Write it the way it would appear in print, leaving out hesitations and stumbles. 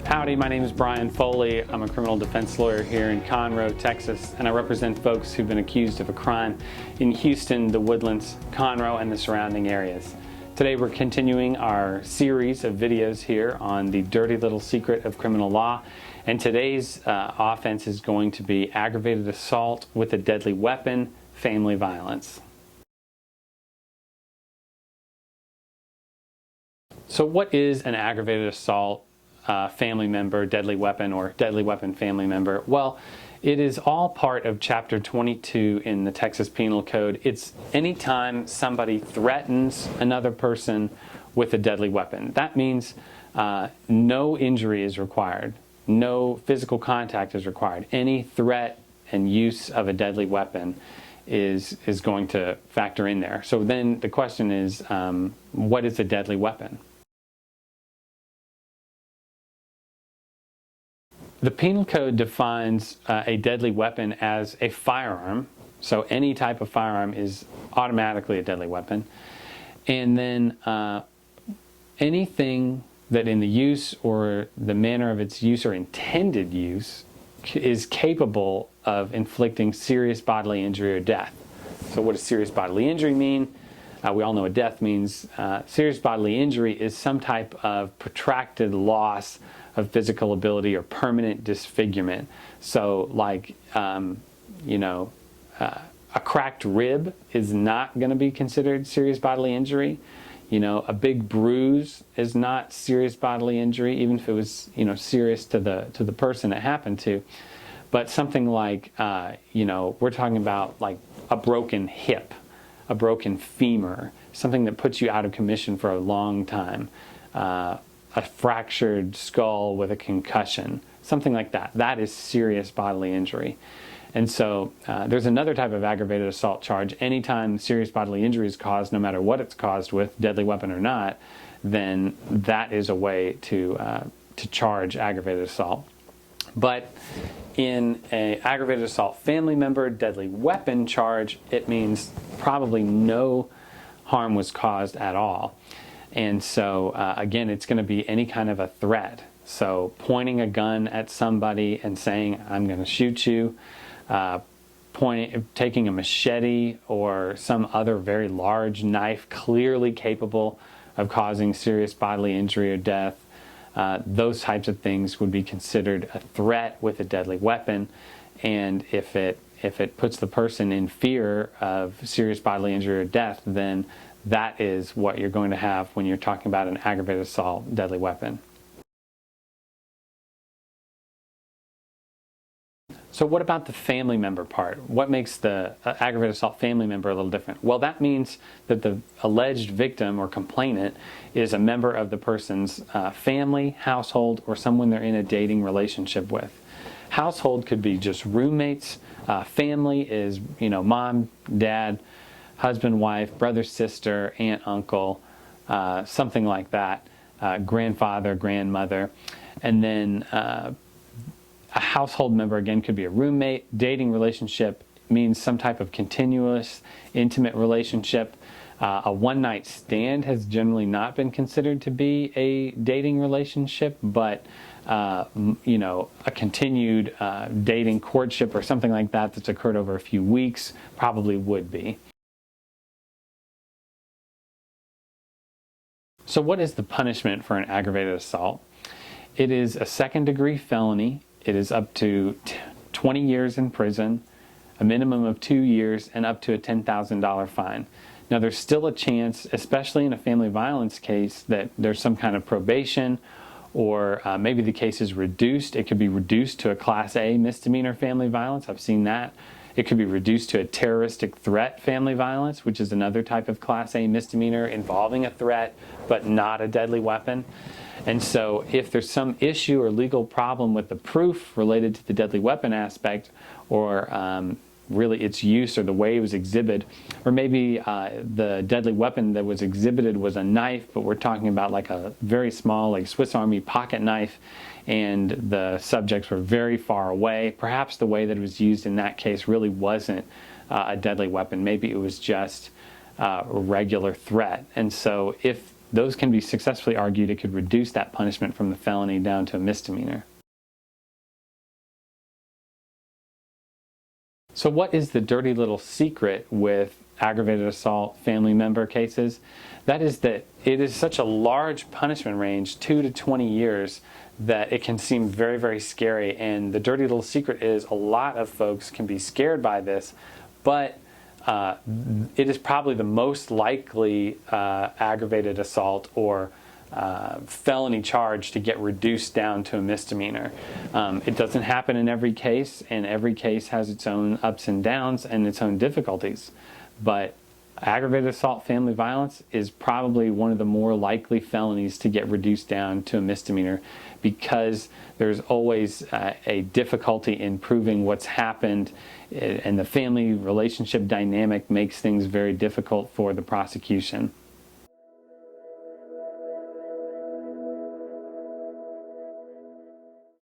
Howdy, my name is Brian Foley. I'm a criminal defense lawyer here in Conroe, Texas, and I represent folks who've been accused of a crime in Houston, the Woodlands, Conroe, and the surrounding areas. Today we're continuing our series of videos here on the dirty little secret of criminal law, and today's offense is going to be aggravated assault with a deadly weapon, family violence. So what is an aggravated assault family member, deadly weapon, or deadly weapon family member? Well, it is all part of Chapter 22 in the Texas Penal Code. It's anytime somebody threatens another person with a deadly weapon. That means no injury is required. No physical contact is required. Any threat and use of a deadly weapon is going to factor in there. So then the question is, what is a deadly weapon? The Penal Code defines a deadly weapon as a firearm, so any type of firearm is automatically a deadly weapon. And then anything that in the use or the manner of its use or intended use is capable of inflicting serious bodily injury or death. So what does serious bodily injury mean? We all know what death means. Serious bodily injury is some type of protracted loss of physical ability or permanent disfigurement. So like, a cracked rib is not going to be considered serious bodily injury. A big bruise is not serious bodily injury, even if it was, serious to the person it happened to. But something like, we're talking about like a broken hip, a broken femur, something that puts you out of commission for a long time, a fractured skull with a concussion, something like that. That is serious bodily injury. And so there's another type of aggravated assault charge. Anytime serious bodily injury is caused, no matter what it's caused with, deadly weapon or not, then that is a way to charge aggravated assault. But in an aggravated assault family member deadly weapon charge, it means probably no harm was caused at all. And so, again, it's going to be any kind of a threat. So pointing a gun at somebody and saying, I'm going to shoot you, taking a machete or some other very large knife clearly capable of causing serious bodily injury or death, those types of things would be considered a threat with a deadly weapon. And if it puts the person in fear of serious bodily injury or death, then that is what you're going to have when you're talking about an aggravated assault deadly weapon. So what about the family member part? What makes the aggravated assault family member a little different? Well, that means that the alleged victim or complainant is a member of the person's family, household, or someone they're in a dating relationship with. Household could be just roommates. Family is, mom, dad, husband, wife, brother, sister, aunt, uncle, something like that, grandfather, grandmother. And then a household member, again, could be a roommate. Dating relationship means some type of continuous, intimate relationship. A one-night stand has generally not been considered to be a dating relationship, but a continued dating courtship or something like that that's occurred over a few weeks probably would be. So what is the punishment for an aggravated assault? It is a second-degree felony. It is up to 20 years in prison, a minimum of 2 years, and up to a $10,000 fine. Now there's still a chance, especially in a family violence case, that there's some kind of probation, or maybe the case is reduced. It could be reduced to a Class A misdemeanor family violence. I've seen that. It could be reduced to a terroristic threat family violence, which is another type of Class A misdemeanor involving a threat, but not a deadly weapon. And so if there's some issue or legal problem with the proof related to the deadly weapon aspect, or really its use or the way it was exhibited, or maybe the deadly weapon that was exhibited was a knife, but we're talking about like a very small, like Swiss Army pocket knife, and the subjects were very far away. Perhaps the way that it was used in that case really wasn't a deadly weapon. Maybe it was just a regular threat. And so if those can be successfully argued, it could reduce that punishment from the felony down to a misdemeanor. So what is the dirty little secret with aggravated assault family member cases? That is that it is such a large punishment range, 2 to 20 years, that it can seem very, very scary. And the dirty little secret is a lot of folks can be scared by this, but it is probably the most likely aggravated assault or felony charge to get reduced down to a misdemeanor. It doesn't happen in every case, and every case has its own ups and downs and its own difficulties. But aggravated assault family violence is probably one of the more likely felonies to get reduced down to a misdemeanor, because there's always a difficulty in proving what's happened, and the family relationship dynamic makes things very difficult for the prosecution.